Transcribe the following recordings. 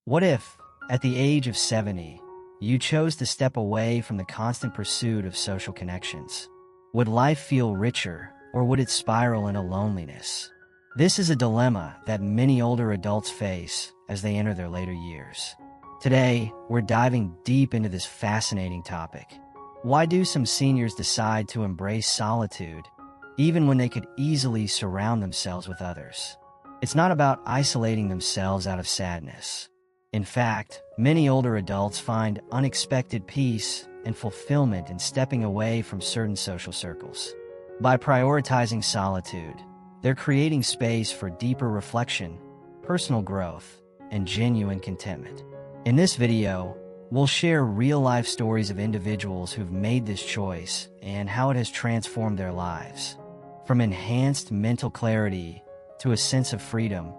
What if, at the age of 70, you chose to step away from the constant pursuit of social connections? Would life feel richer, or would it spiral into loneliness? This is a dilemma that many older adults face as they enter their later years. Today, we're diving deep into this fascinating topic. Why do some seniors decide to embrace solitude, even when they could easily surround themselves with others? It's not about isolating themselves out of sadness. In fact, many older adults find unexpected peace and fulfillment in stepping away from certain social circles. By prioritizing solitude, they're creating space for deeper reflection, personal growth, and genuine contentment. In this video, we'll share real-life stories of individuals who've made this choice and how it has transformed their lives. From enhanced mental clarity to a sense of freedom,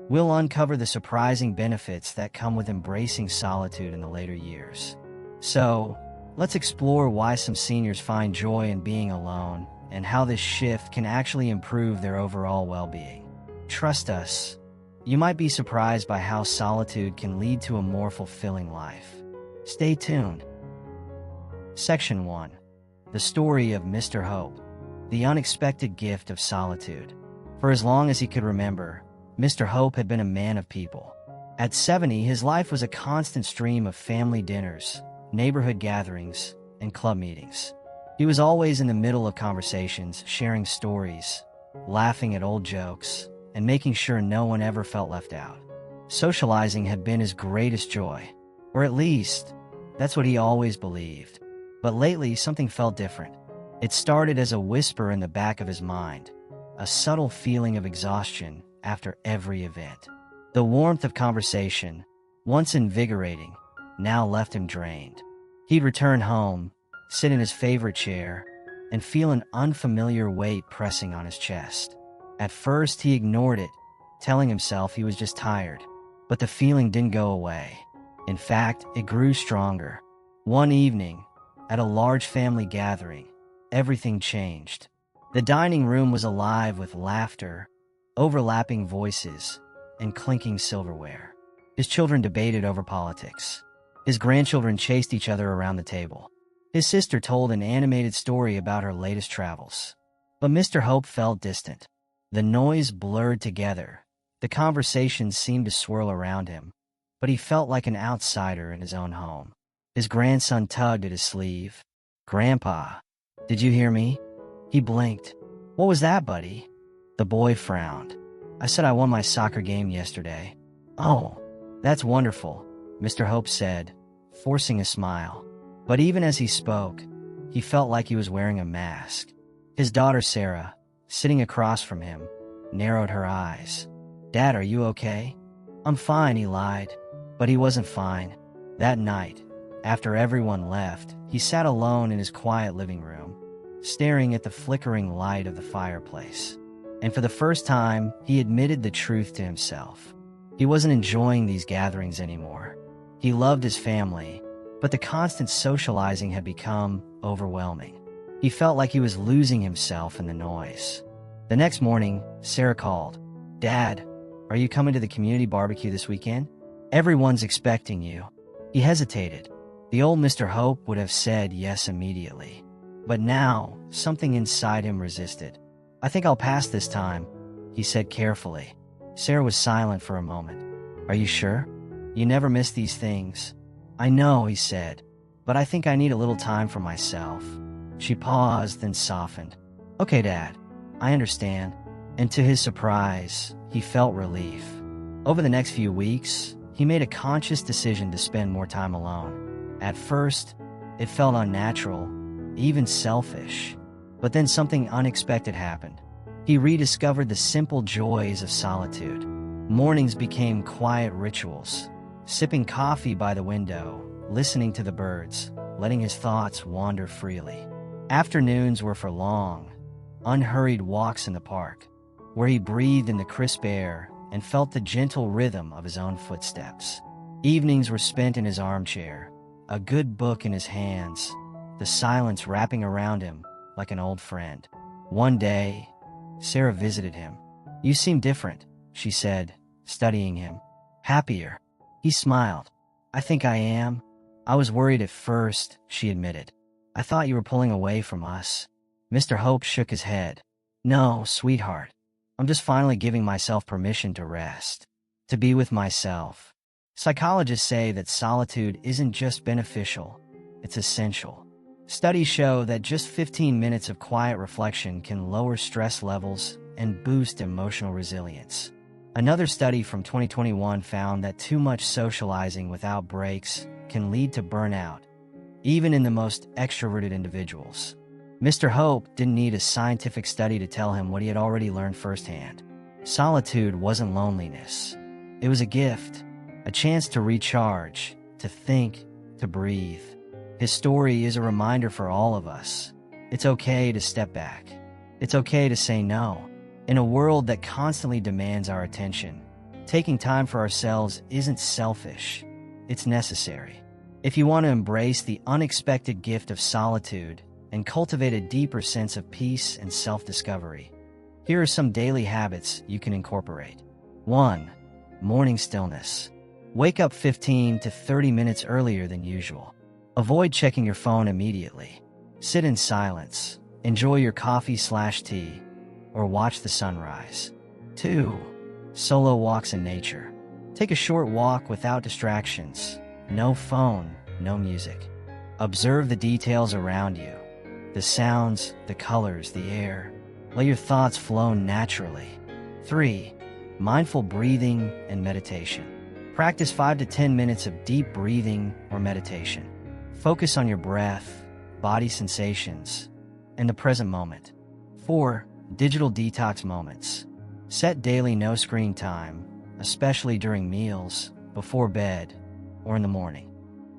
we'll uncover the surprising benefits that come with embracing solitude in the later years. So, let's explore why some seniors find joy in being alone and how this shift can actually improve their overall well-being. Trust us, you might be surprised by how solitude can lead to a more fulfilling life. Stay tuned. Section 1. The story of Mr. Hope, the unexpected gift of solitude. For as long as he could remember, Mr. Hope had been a man of people. At 70, his life was a constant stream of family dinners, neighborhood gatherings, and club meetings. He was always in the middle of conversations, sharing stories, laughing at old jokes, and making sure no one ever felt left out. Socializing had been his greatest joy, or at least, that's what he always believed. But lately, something felt different. It started as a whisper in the back of his mind, a subtle feeling of exhaustion after every event. The warmth of conversation, once invigorating, now left him drained. He'd return home, sit in his favorite chair, and feel an unfamiliar weight pressing on his chest. At first, he ignored it, telling himself he was just tired. But the feeling didn't go away. In fact, it grew stronger. One evening, at a large family gathering, everything changed. The dining room was alive with laughter, overlapping voices, and clinking silverware. His children debated over politics. His grandchildren chased each other around the table. His sister told an animated story about her latest travels. But Mr. Hope felt distant. The noise blurred together. The conversation seemed to swirl around him, but he felt like an outsider in his own home. His grandson tugged at his sleeve. "Grandpa, did you hear me?" He blinked. "What was that, buddy?" The boy frowned. "I said I won my soccer game yesterday." "Oh, that's wonderful," Mr. Hope said, forcing a smile. But even as he spoke, he felt like he was wearing a mask. His daughter Sarah, sitting across from him, narrowed her eyes. "Dad, are you okay?" "I'm fine," he lied. But he wasn't fine. That night, after everyone left, he sat alone in his quiet living room, staring at the flickering light of the fireplace. And for the first time, he admitted the truth to himself. He wasn't enjoying these gatherings anymore. He loved his family, but the constant socializing had become overwhelming. He felt like he was losing himself in the noise. The next morning, Sarah called. "Dad, are you coming to the community barbecue this weekend? Everyone's expecting you." He hesitated. The old Mr. Hope would have said yes immediately. But now, something inside him resisted. "I think I'll pass this time," he said carefully. Sarah was silent for a moment. "Are you sure? You never miss these things." "I know," he said, "but I think I need a little time for myself." She paused, then softened. "Okay, Dad, I understand." And to his surprise, he felt relief. Over the next few weeks, he made a conscious decision to spend more time alone. At first, it felt unnatural, even selfish. But then something unexpected happened. He rediscovered the simple joys of solitude. Mornings became quiet rituals, sipping coffee by the window, listening to the birds, letting his thoughts wander freely. Afternoons were for long, unhurried walks in the park, where he breathed in the crisp air and felt the gentle rhythm of his own footsteps. Evenings were spent in his armchair, a good book in his hands, the silence wrapping around him like an old friend. One day, Sarah visited him. "You seem different," she said, studying him. "Happier." He smiled. "I think I am. I was worried at first," she admitted. "I thought you were pulling away from us." Mr. Hope shook his head. "No, sweetheart. I'm just finally giving myself permission to rest, to be with myself." Psychologists say that solitude isn't just beneficial, it's essential. Studies show that just 15 minutes of quiet reflection can lower stress levels and boost emotional resilience. Another study from 2021 found that too much socializing without breaks can lead to burnout, even in the most extroverted individuals. Mr. Hope didn't need a scientific study to tell him what he had already learned firsthand. Solitude wasn't loneliness. It was a gift, a chance to recharge, to think, to breathe. His story is a reminder for all of us. It's okay to step back. It's okay to say no. In a world that constantly demands our attention, taking time for ourselves isn't selfish. It's necessary. If you want to embrace the unexpected gift of solitude and cultivate a deeper sense of peace and self-discovery, here are some daily habits you can incorporate. 1. Morning stillness. Wake up 15 to 30 minutes earlier than usual. Avoid checking your phone immediately. Sit in silence. Enjoy your coffee/tea, or watch the sunrise. 2. Solo walks in nature. Take a short walk without distractions. No phone, no music. Observe the details around you. The sounds, the colors, the air. Let your thoughts flow naturally. 3. Mindful breathing and meditation. Practice 5 to 10 minutes of deep breathing or meditation. Focus on your breath, body sensations, and the present moment. 4. Digital detox moments. Set daily no screen time, especially during meals, before bed, or in the morning.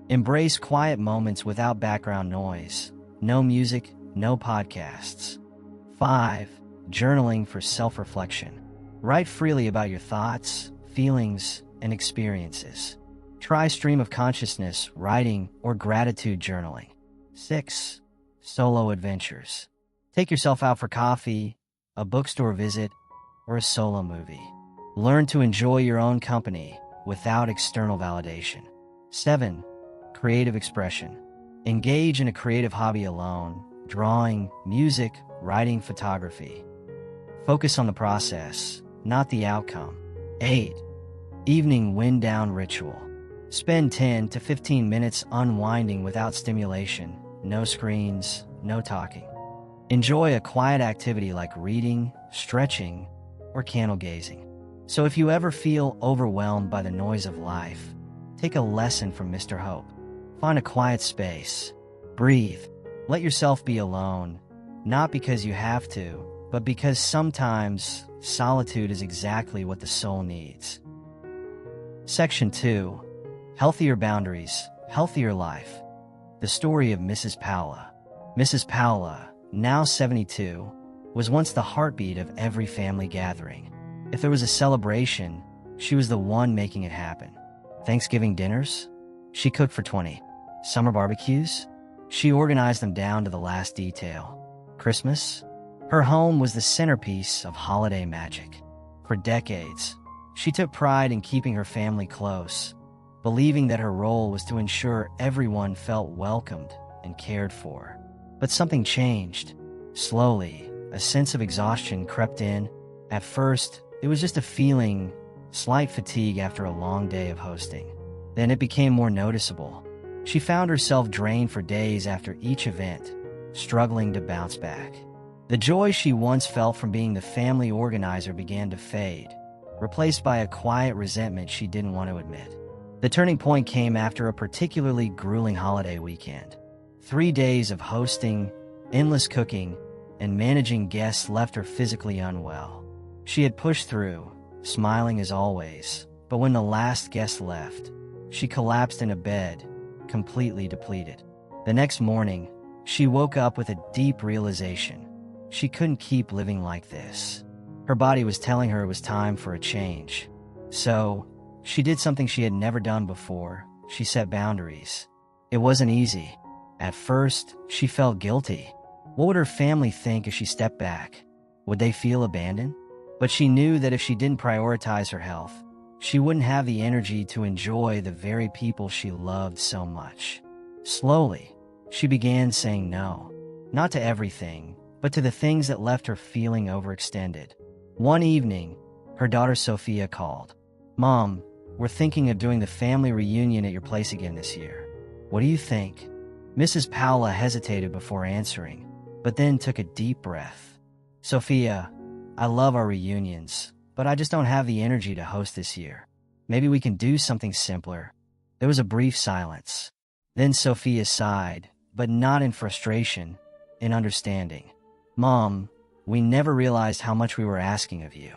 Embrace quiet moments without background noise. No music, no podcasts. 5. Journaling for self-reflection. Write freely about your thoughts, feelings, and experiences. Try stream of consciousness, writing, or gratitude journaling. 6. Solo adventures. Take yourself out for coffee, a bookstore visit, or a solo movie. Learn to enjoy your own company without external validation. 7. Creative expression. Engage in a creative hobby alone, drawing, music, writing, photography. Focus on the process, not the outcome. 8. Evening wind-down ritual. Spend 10 to 15 minutes unwinding without stimulation. No screens, no talking. Enjoy a quiet activity like reading, stretching, or candle gazing. So if you ever feel overwhelmed by the noise of life, take a lesson from Mr. Hope. Find a quiet space. Breathe. Let yourself be alone, not because you have to, but because sometimes solitude is exactly what the soul needs. Section 2. Healthier boundaries, healthier life. The story of Mrs. Paula. Mrs. Paula, now 72, was once the heartbeat of every family gathering. If there was a celebration, she was the one making it happen. Thanksgiving dinners? She cooked for 20. Summer barbecues? She organized them down to the last detail. Christmas? Her home was the centerpiece of holiday magic. For decades, she took pride in keeping her family close, believing that her role was to ensure everyone felt welcomed and cared for. But something changed. Slowly, a sense of exhaustion crept in. At first, it was just a feeling, slight fatigue after a long day of hosting. Then it became more noticeable. She found herself drained for days after each event, struggling to bounce back. The joy she once felt from being the family organizer began to fade, replaced by a quiet resentment she didn't want to admit. The turning point came after a particularly grueling holiday weekend. 3 days of hosting, endless cooking, and managing guests left her physically unwell. She had pushed through, smiling as always, but when the last guest left, she collapsed in a bed, completely depleted. The next morning, she woke up with a deep realization. She couldn't keep living like this. Her body was telling her it was time for a change. So, she did something she had never done before. She set boundaries. It wasn't easy. At first, she felt guilty. What would her family think if she stepped back? Would they feel abandoned? But she knew that if she didn't prioritize her health, she wouldn't have the energy to enjoy the very people she loved so much. Slowly, she began saying no, not to everything, but to the things that left her feeling overextended. One evening, her daughter Sophia called. "Mom, we're thinking of doing the family reunion at your place again this year. What do you think?" Mrs. Paula hesitated before answering, but then took a deep breath. "Sophia, I love our reunions, but I just don't have the energy to host this year. Maybe we can do something simpler." There was a brief silence. Then Sophia sighed, but not in frustration, in understanding. "Mom, we never realized how much we were asking of you.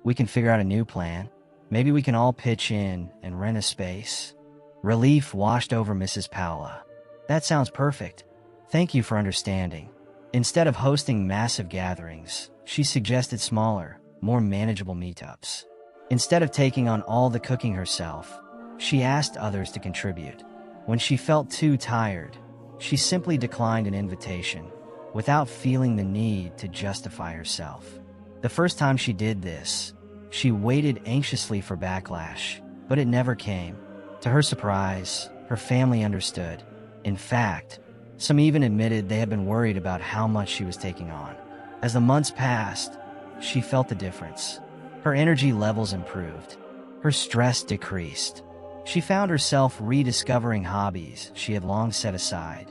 We can figure out a new plan. Maybe we can all pitch in and rent a space." Relief washed over Mrs. Paula. "That sounds perfect. Thank you for understanding." Instead of hosting massive gatherings, she suggested smaller, more manageable meetups. Instead of taking on all the cooking herself, she asked others to contribute. When she felt too tired, she simply declined an invitation, without feeling the need to justify herself. The first time she did this, she waited anxiously for backlash, but it never came. To her surprise, her family understood. In fact, some even admitted they had been worried about how much she was taking on. As the months passed, she felt the difference. Her energy levels improved. Her stress decreased. She found herself rediscovering hobbies she had long set aside: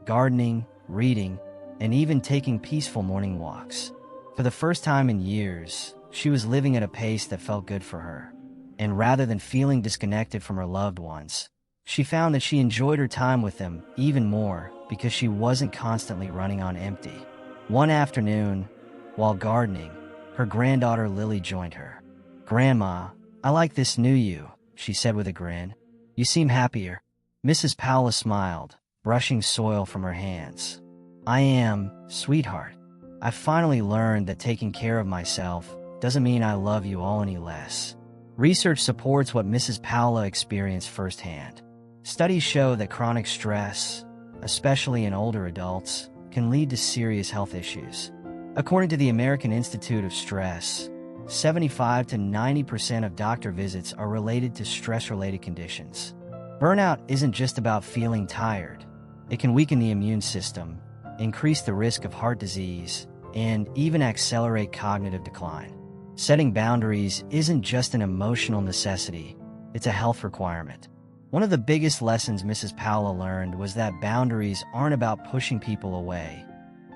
gardening, reading, and even taking peaceful morning walks. For the first time in years, she was living at a pace that felt good for her. And rather than feeling disconnected from her loved ones, she found that she enjoyed her time with them even more because she wasn't constantly running on empty. One afternoon, while gardening, her granddaughter Lily joined her. "Grandma, I like this new you," she said with a grin. "You seem happier." Mrs. Paula smiled, brushing soil from her hands. "I am, sweetheart. I finally learned that taking care of myself doesn't mean I love you all any less." Research supports what Mrs. Paula experienced firsthand. Studies show that chronic stress, especially in older adults, can lead to serious health issues. According to the American Institute of Stress, 75 to 90% of doctor visits are related to stress-related conditions. Burnout isn't just about feeling tired. It can weaken the immune system, increase the risk of heart disease, and even accelerate cognitive decline. Setting boundaries isn't just an emotional necessity, it's a health requirement. One of the biggest lessons Mrs. Paula learned was that boundaries aren't about pushing people away.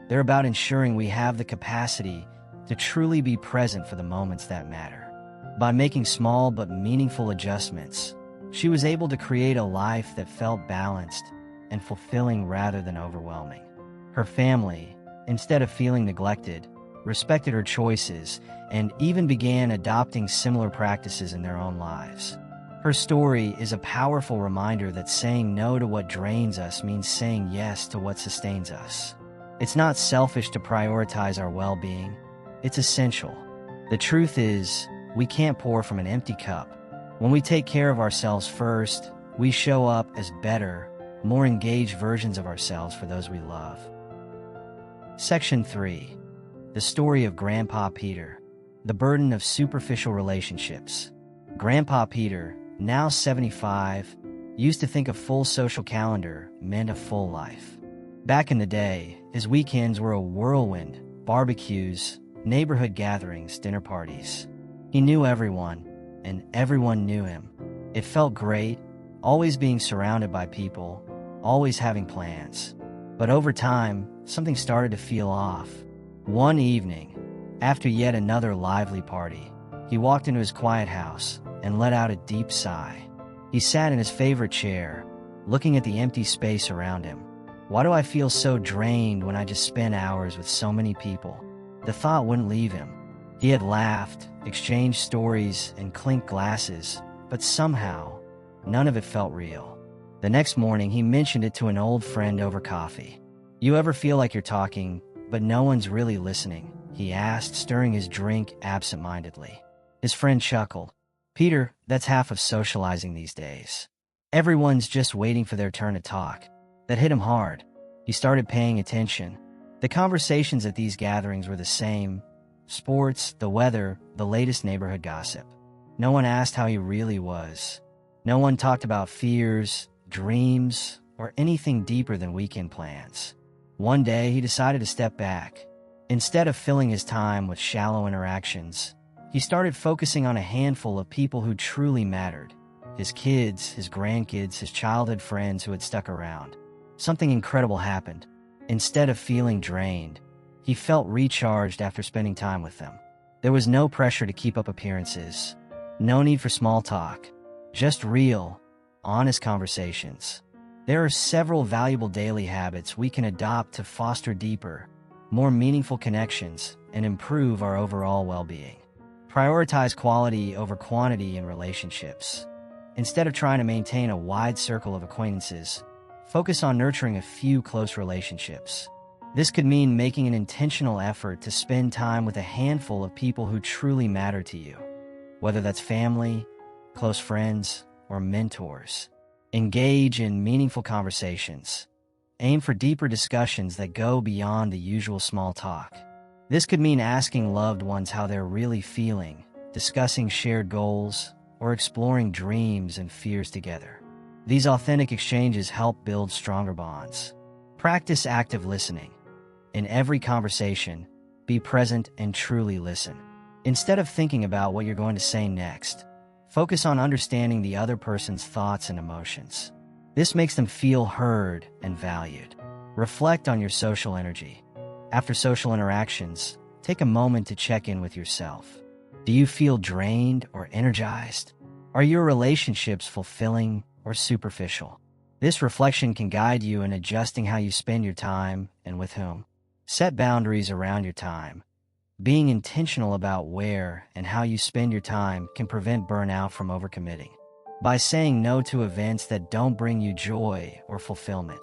They're about ensuring we have the capacity to truly be present for the moments that matter. By making small but meaningful adjustments, she was able to create a life that felt balanced and fulfilling rather than overwhelming. Her family, instead of feeling neglected, respected her choices and even began adopting similar practices in their own lives. Her story is a powerful reminder that saying no to what drains us means saying yes to what sustains us. It's not selfish to prioritize our well-being. It's essential. The truth is, we can't pour from an empty cup. When we take care of ourselves first, we show up as better, more engaged versions of ourselves for those we love. Section 3. The story of Grandpa Peter. The burden of superficial relationships. Grandpa Peter, now 75, used to think a full social calendar meant a full life. Back in the day, his weekends were a whirlwind: barbecues, neighborhood gatherings, dinner parties. He knew everyone, and everyone knew him. It felt great, always being surrounded by people, always having plans. But over time, something started to feel off. One evening, after yet another lively party, he walked into his quiet house and let out a deep sigh. He sat in his favorite chair, looking at the empty space around him. Why do I feel so drained when I just spend hours with so many people? The thought wouldn't leave him. He had laughed, exchanged stories, and clinked glasses, but somehow, none of it felt real. The next morning, he mentioned it to an old friend over coffee. "You ever feel like you're talking, but no one's really listening?" he asked, stirring his drink absent-mindedly. His friend chuckled. "Peter, that's half of socializing these days. Everyone's just waiting for their turn to talk." That hit him hard. He started paying attention. The conversations at these gatherings were the same: sports, the weather, the latest neighborhood gossip. No one asked how he really was. No one talked about fears, dreams, or anything deeper than weekend plans. One day, he decided to step back. Instead of filling his time with shallow interactions, he started focusing on a handful of people who truly mattered. His kids, his grandkids, his childhood friends who had stuck around. Something incredible happened. Instead of feeling drained, he felt recharged after spending time with them. There was no pressure to keep up appearances. No need for small talk. Just real, honest conversations. There are several valuable daily habits we can adopt to foster deeper, more meaningful connections and improve our overall well-being. Prioritize quality over quantity in relationships. Instead of trying to maintain a wide circle of acquaintances, focus on nurturing a few close relationships. This could mean making an intentional effort to spend time with a handful of people who truly matter to you, whether that's family, close friends, or mentors. Engage in meaningful conversations. Aim for deeper discussions that go beyond the usual small talk. This could mean asking loved ones how they're really feeling, discussing shared goals, or exploring dreams and fears together. These authentic exchanges help build stronger bonds. Practice active listening. In every conversation, be present and truly listen. Instead of thinking about what you're going to say next, focus on understanding the other person's thoughts and emotions. This makes them feel heard and valued. Reflect on your social energy. After social interactions, take a moment to check in with yourself. Do you feel drained or energized? Are your relationships fulfilling or superficial? This reflection can guide you in adjusting how you spend your time and with whom. Set boundaries around your time. Being intentional about where and how you spend your time can prevent burnout from overcommitting. By saying no to events that don't bring you joy or fulfillment,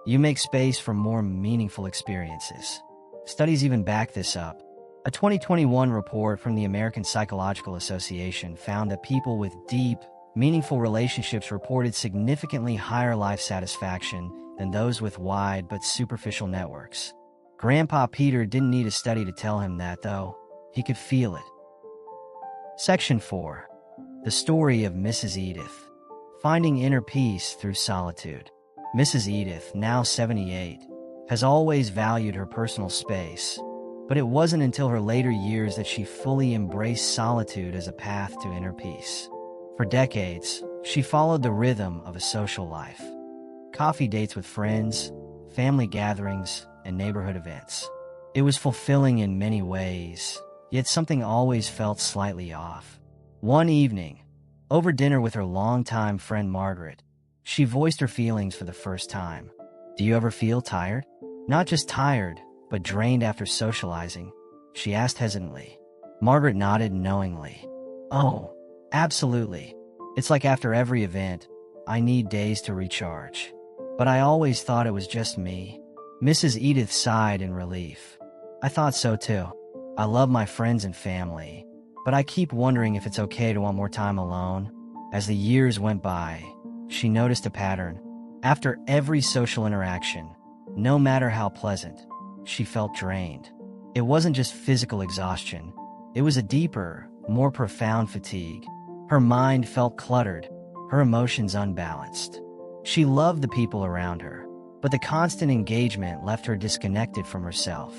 you make space for more meaningful experiences. Studies even back this up. A 2021 report from the American Psychological Association found that people with deep, meaningful relationships reported significantly higher life satisfaction than those with wide but superficial networks. Grandpa Peter didn't need a study to tell him that, though. He could feel it. Section 4. The story of Mrs. Edith. Finding inner peace through solitude. Mrs. Edith, now 78, has always valued her personal space, but it wasn't until her later years that she fully embraced solitude as a path to inner peace. For decades, she followed the rhythm of a social life. Coffee dates with friends, family gatherings, and neighborhood events. It was fulfilling in many ways, yet something always felt slightly off. One evening, over dinner with her longtime friend Margaret, she voiced her feelings for the first time. "Do you ever feel tired? Not just tired, but drained after socializing?" she asked hesitantly. Margaret nodded knowingly. "Oh, absolutely. It's like after every event, I need days to recharge. But I always thought it was just me." Mrs. Edith sighed in relief. "I thought so too. I love my friends and family, but I keep wondering if it's okay to want more time alone." As the years went by, she noticed a pattern. After every social interaction, no matter how pleasant, she felt drained. It wasn't just physical exhaustion. It was a deeper, more profound fatigue. Her mind felt cluttered, her emotions unbalanced. She loved the people around her, but the constant engagement left her disconnected from herself.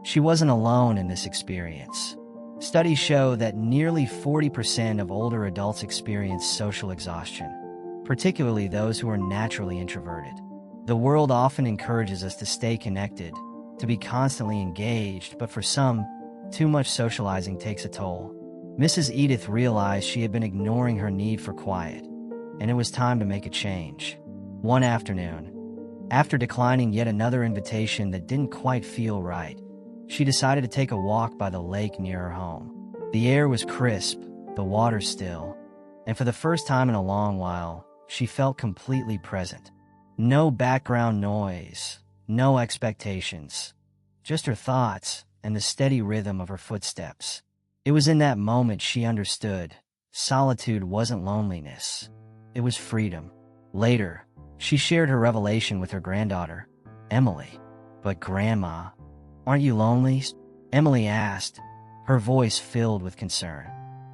She wasn't alone in this experience. Studies show that nearly 40% of older adults experience social exhaustion, particularly those who are naturally introverted. The world often encourages us to stay connected, to be constantly engaged, but for some, too much socializing takes a toll. Mrs. Edith realized she had been ignoring her need for quiet, and it was time to make a change. One afternoon, after declining yet another invitation that didn't quite feel right, she decided to take a walk by the lake near her home. The air was crisp, the water still, and for the first time in a long while, she felt completely present. No background noise, no expectations, just her thoughts and the steady rhythm of her footsteps. It was in that moment she understood. Solitude wasn't loneliness. It was freedom. Later, she shared her revelation with her granddaughter, Emily. "But Grandma, aren't you lonely?" Emily asked, her voice filled with concern.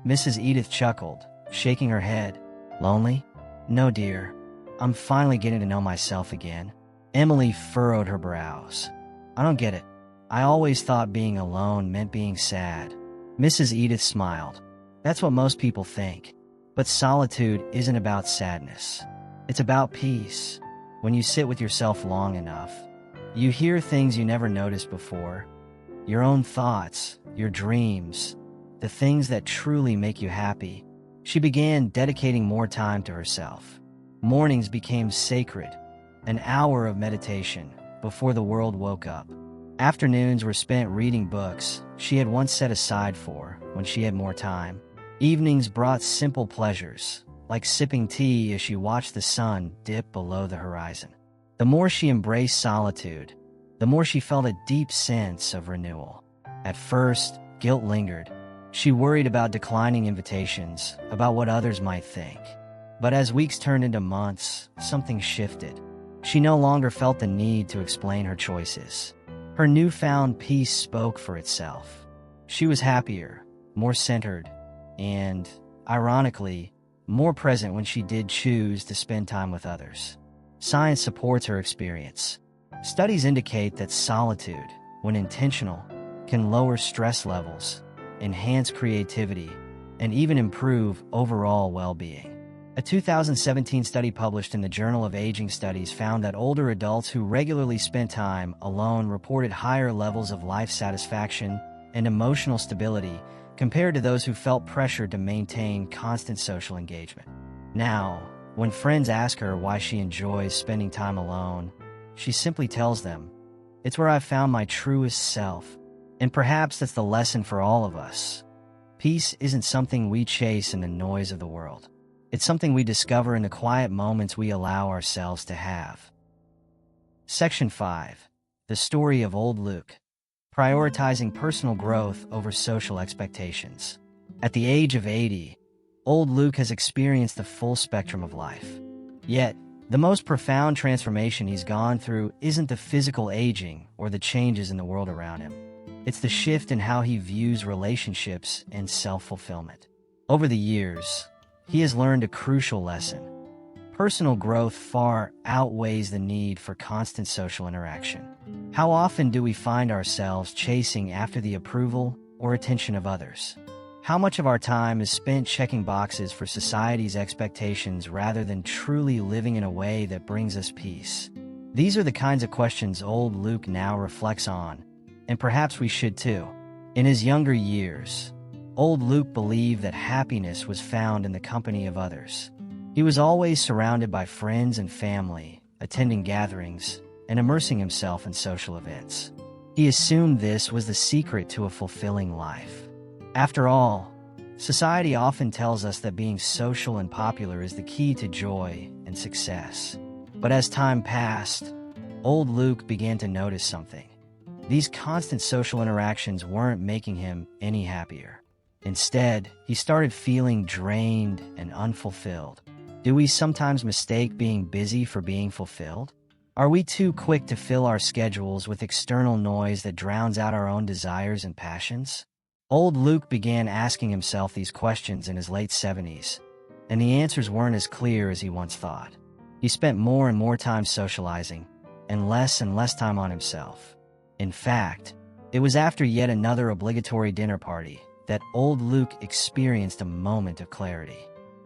Mrs. Edith chuckled, shaking her head. Lonely? No, dear. I'm finally getting to know myself again. Emily furrowed her brows. I don't get it. I always thought being alone meant being sad. Mrs. Edith smiled. That's what most people think. But solitude isn't about sadness. It's about peace. When you sit with yourself long enough, you hear things you never noticed before. Your own thoughts, your dreams, the things that truly make you happy. She began dedicating more time to herself. Mornings became sacred, an hour of meditation before the world woke up. Afternoons were spent reading books she had once set aside for when she had more time. Evenings brought simple pleasures, like sipping tea as she watched the sun dip below the horizon. The more she embraced solitude, the more she felt a deep sense of renewal. At first, guilt lingered. She worried about declining invitations, about what others might think. But as weeks turned into months, something shifted. She no longer felt the need to explain her choices. Her newfound peace spoke for itself. She was happier, more centered, and, ironically, more present when she did choose to spend time with others. Science supports her experience. Studies indicate that solitude, when intentional, can lower stress levels, enhance creativity, and even improve overall well-being. A 2017 study published in the Journal of Aging Studies found that older adults who regularly spent time alone reported higher levels of life satisfaction and emotional stability compared to those who felt pressured to maintain constant social engagement. Now, when friends ask her why she enjoys spending time alone, she simply tells them, "It's where I've found my truest self." And perhaps that's the lesson for all of us. Peace isn't something we chase in the noise of the world. It's something we discover in the quiet moments we allow ourselves to have. Section 5. The Story of Old Luke. Prioritizing personal growth over social expectations. At the age of 80, old Luke has experienced the full spectrum of life. Yet, the most profound transformation he's gone through isn't the physical aging or the changes in the world around him. It's the shift in how he views relationships and self-fulfillment. Over the years, he has learned a crucial lesson. Personal growth far outweighs the need for constant social interaction. How often do we find ourselves chasing after the approval or attention of others? How much of our time is spent checking boxes for society's expectations rather than truly living in a way that brings us peace? These are the kinds of questions old Luke now reflects on, and perhaps we should too. In his younger years, old Luke believed that happiness was found in the company of others. He was always surrounded by friends and family, attending gatherings, and immersing himself in social events. He assumed this was the secret to a fulfilling life. After all, society often tells us that being social and popular is the key to joy and success. But as time passed, old Luke began to notice something. These constant social interactions weren't making him any happier. Instead, he started feeling drained and unfulfilled. Do we sometimes mistake being busy for being fulfilled? Are we too quick to fill our schedules with external noise that drowns out our own desires and passions? Old Luke began asking himself these questions in his late 70s, and the answers weren't as clear as he once thought. He spent more and more time socializing, and less time on himself. In fact, it was after yet another obligatory dinner party that old Luke experienced a moment of clarity.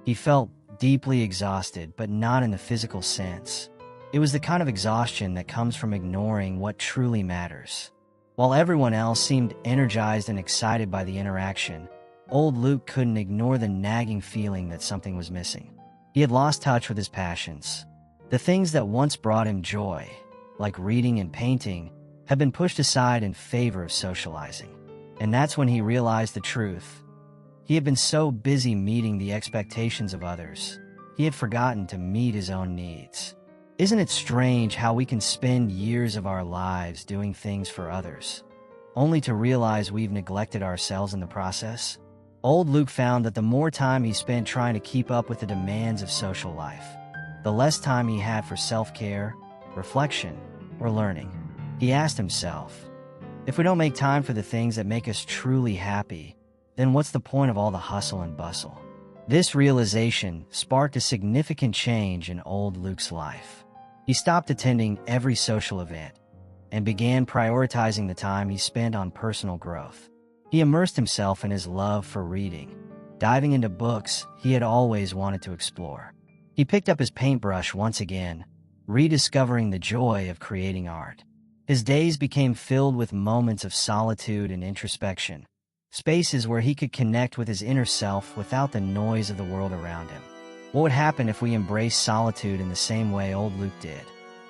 He felt deeply exhausted, but not in the physical sense. It was the kind of exhaustion that comes from ignoring what truly matters. While everyone else seemed energized and excited by the interaction, old Luke couldn't ignore the nagging feeling that something was missing. He had lost touch with his passions. The things that once brought him joy, like reading and painting, had been pushed aside in favor of socializing. And that's when he realized the truth. He had been so busy meeting the expectations of others, he had forgotten to meet his own needs. Isn't it strange how we can spend years of our lives doing things for others, only to realize we've neglected ourselves in the process? Old Luke found that the more time he spent trying to keep up with the demands of social life, the less time he had for self-care, reflection, or learning. He asked himself, if we don't make time for the things that make us truly happy, then what's the point of all the hustle and bustle? This realization sparked a significant change in old Luke's life. He stopped attending every social event and began prioritizing the time he spent on personal growth. He immersed himself in his love for reading, diving into books he had always wanted to explore. He picked up his paintbrush once again, rediscovering the joy of creating art. His days became filled with moments of solitude and introspection, spaces where he could connect with his inner self without the noise of the world around him. What would happen if we embraced solitude in the same way old Luke did?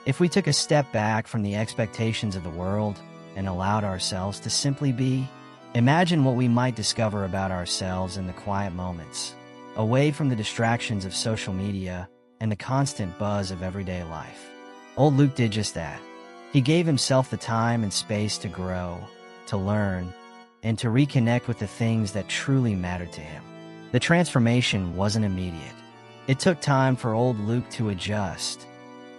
If we took a step back from the expectations of the world and allowed ourselves to simply be? Imagine what we might discover about ourselves in the quiet moments, away from the distractions of social media and the constant buzz of everyday life. Old Luke did just that. He gave himself the time and space to grow, to learn, and to reconnect with the things that truly mattered to him. The transformation wasn't immediate. It took time for old Luke to adjust,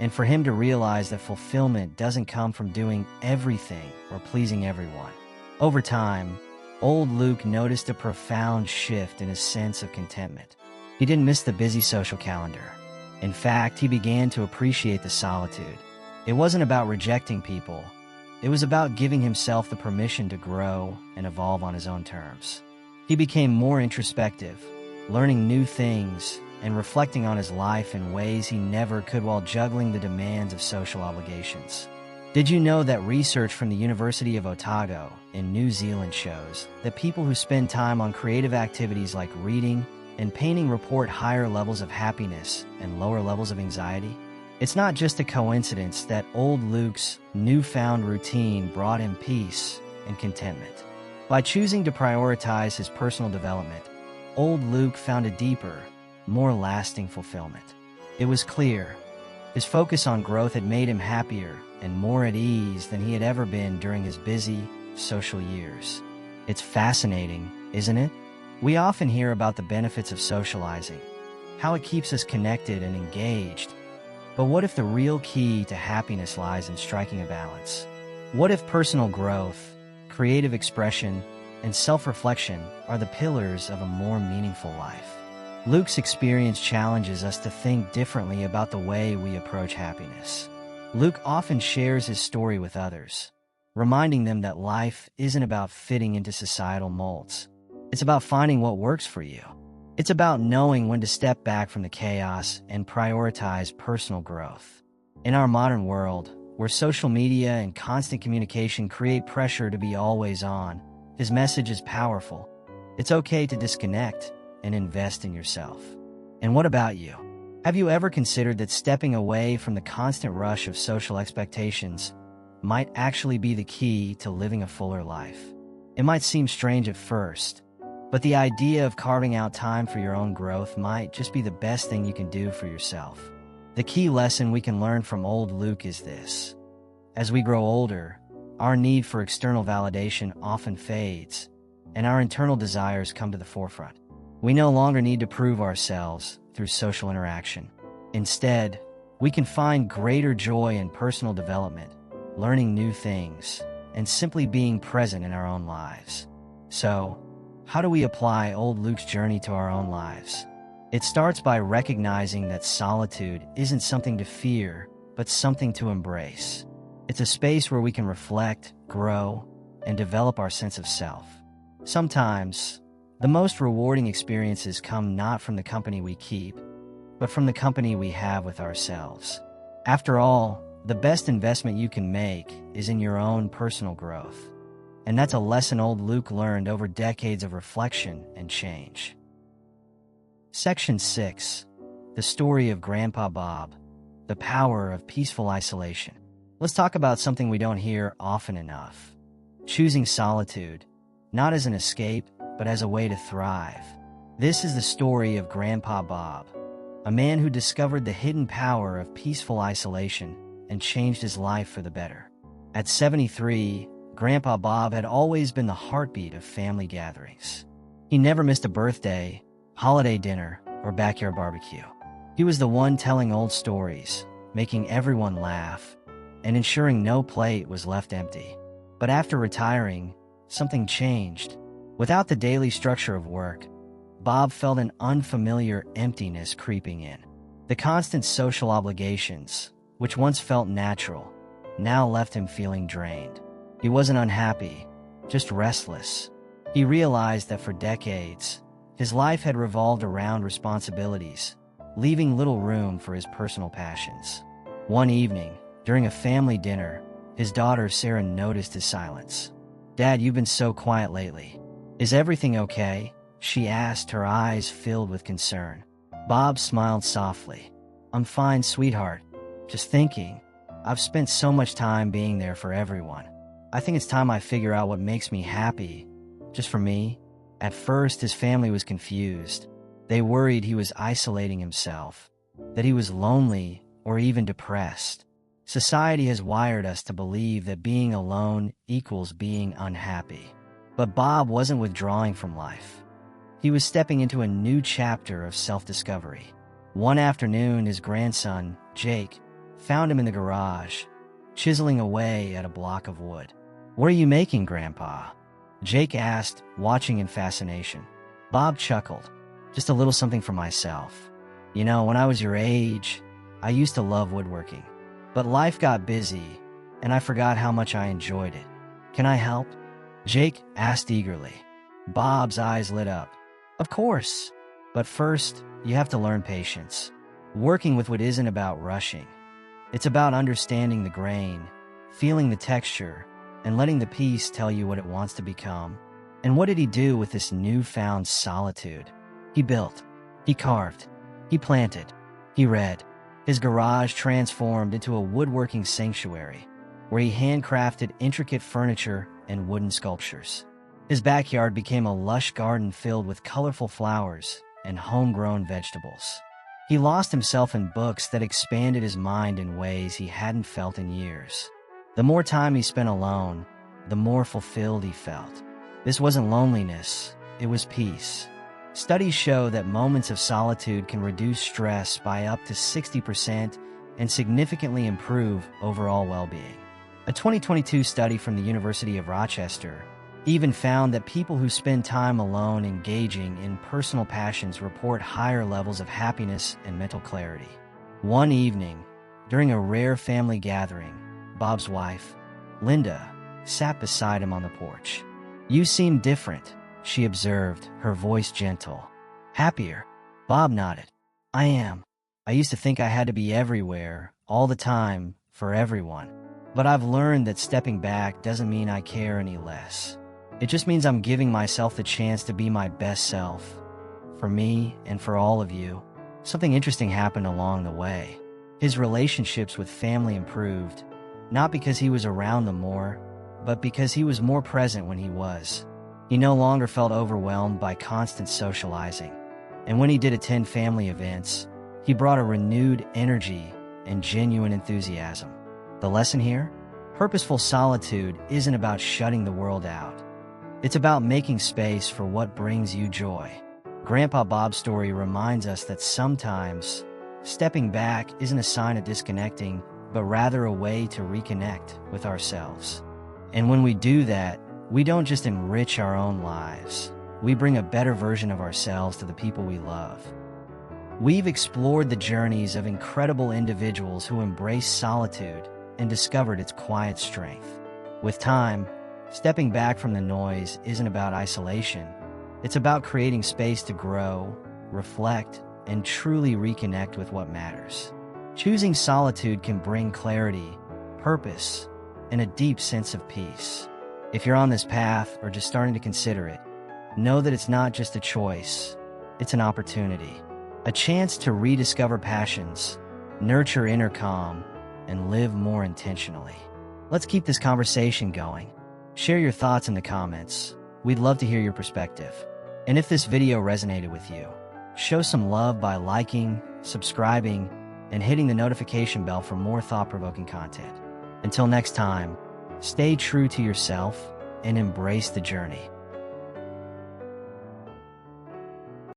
and for him to realize that fulfillment doesn't come from doing everything or pleasing everyone. Over time, old Luke noticed a profound shift in his sense of contentment. He didn't miss the busy social calendar. In fact, he began to appreciate the solitude. It wasn't about rejecting people. It was about giving himself the permission to grow and evolve on his own terms. He became more introspective, learning new things and reflecting on his life in ways he never could while juggling the demands of social obligations. Did you know that research from the University of Otago in New Zealand shows that people who spend time on creative activities like reading and painting report higher levels of happiness and lower levels of anxiety? It's not just a coincidence that old Luke's newfound routine brought him peace and contentment. By choosing to prioritize his personal development, old Luke found a deeper, more lasting fulfillment. It was clear his focus on growth had made him happier and more at ease than he had ever been during his busy social years. It's fascinating, isn't it? We often hear about the benefits of socializing, how it keeps us connected and engaged. But what if the real key to happiness lies in striking a balance? What if personal growth, creative expression, and self-reflection are the pillars of a more meaningful life? Luke's experience challenges us to think differently about the way we approach happiness. Luke often shares his story with others, reminding them that life isn't about fitting into societal molds. It's about finding what works for you. It's about knowing when to step back from the chaos and prioritize personal growth. In our modern world, where social media and constant communication create pressure to be always on, his message is powerful. It's okay to disconnect and invest in yourself. And what about you? Have you ever considered that stepping away from the constant rush of social expectations might actually be the key to living a fuller life? It might seem strange at first, but the idea of carving out time for your own growth might just be the best thing you can do for yourself. The key lesson we can learn from old Luke is this. As we grow older, our need for external validation often fades, and our internal desires come to the forefront. We no longer need to prove ourselves through social interaction. Instead, we can find greater joy in personal development, learning new things, and simply being present in our own lives. So, how do we apply old Luke's journey to our own lives? It starts by recognizing that solitude isn't something to fear, but something to embrace. It's a space where we can reflect, grow, and develop our sense of self. Sometimes, the most rewarding experiences come not from the company we keep, but from the company we have with ourselves. After all, the best investment you can make is in your own personal growth. And that's a lesson old Luke learned over decades of reflection and change. Section 6. The Story of Grandpa Bob. The Power of Peaceful Isolation. Let's talk about something we don't hear often enough. Choosing solitude, not as an escape, but as a way to thrive. This is the story of Grandpa Bob, a man who discovered the hidden power of peaceful isolation and changed his life for the better. At 73, Grandpa Bob had always been the heartbeat of family gatherings. He never missed a birthday, holiday dinner, or backyard barbecue. He was the one telling old stories, making everyone laugh, and ensuring no plate was left empty. But after retiring, something changed. Without the daily structure of work, Bob felt an unfamiliar emptiness creeping in. The constant social obligations, which once felt natural, now left him feeling drained. He wasn't unhappy, just restless. He realized that for decades, his life had revolved around responsibilities, leaving little room for his personal passions. One evening, during a family dinner, his daughter Sarah noticed his silence. "Dad, you've been so quiet lately. Is everything okay?" she asked, her eyes filled with concern. Bob smiled softly. "I'm fine, sweetheart. Just thinking. I've spent so much time being there for everyone. I think it's time I figure out what makes me happy, just for me." At first, his family was confused. They worried he was isolating himself, that he was lonely or even depressed. Society has wired us to believe that being alone equals being unhappy. But Bob wasn't withdrawing from life. He was stepping into a new chapter of self-discovery. One afternoon, his grandson, Jake, found him in the garage, chiseling away at a block of wood. "What are you making, Grandpa?" Jake asked, watching in fascination. Bob chuckled. "Just a little something for myself. You know, when I was your age, I used to love woodworking. But life got busy, and I forgot how much I enjoyed it. Can I help?" Jake asked eagerly. Bob's eyes lit up. "Of course. But first, you have to learn patience. Working with wood isn't about rushing. It's about understanding the grain, feeling the texture, and letting the piece tell you what it wants to become." And what did he do with this newfound solitude? He built. He carved. He planted. He read. His garage transformed into a woodworking sanctuary, where he handcrafted intricate furniture and wooden sculptures. His backyard became a lush garden filled with colorful flowers and homegrown vegetables. He lost himself in books that expanded his mind in ways he hadn't felt in years. The more time he spent alone, the more fulfilled he felt. This wasn't loneliness, it was peace. Studies show that moments of solitude can reduce stress by up to 60% and significantly improve overall well-being. A 2022 study from the University of Rochester even found that people who spend time alone engaging in personal passions report higher levels of happiness and mental clarity. One evening, during a rare family gathering, Bob's wife, Linda, sat beside him on the porch. "You seem different," she observed, her voice gentle. "Happier?" Bob nodded. "I am. I used to think I had to be everywhere, all the time, for everyone. But I've learned that stepping back doesn't mean I care any less. It just means I'm giving myself the chance to be my best self. For me and for all of you." Something interesting happened along the way. His relationships with family improved, not because he was around them more, but because he was more present when he was. He no longer felt overwhelmed by constant socializing. And when he did attend family events, he brought a renewed energy and genuine enthusiasm. The lesson here? Purposeful solitude isn't about shutting the world out. It's about making space for what brings you joy. Grandpa Bob's story reminds us that sometimes stepping back isn't a sign of disconnecting, but rather a way to reconnect with ourselves. And when we do that, we don't just enrich our own lives, we bring a better version of ourselves to the people we love. We've explored the journeys of incredible individuals who embraced solitude and discovered its quiet strength. With time, stepping back from the noise isn't about isolation. It's about creating space to grow, reflect, and truly reconnect with what matters. Choosing solitude can bring clarity, purpose, and a deep sense of peace. If you're on this path or just starting to consider it, know that it's not just a choice, it's an opportunity. A chance to rediscover passions, nurture inner calm, and live more intentionally. Let's keep this conversation going. Share your thoughts in the comments. We'd love to hear your perspective. And if this video resonated with you, show some love by liking, subscribing, and hitting the notification bell for more thought-provoking content. Until next time, stay true to yourself and embrace the journey.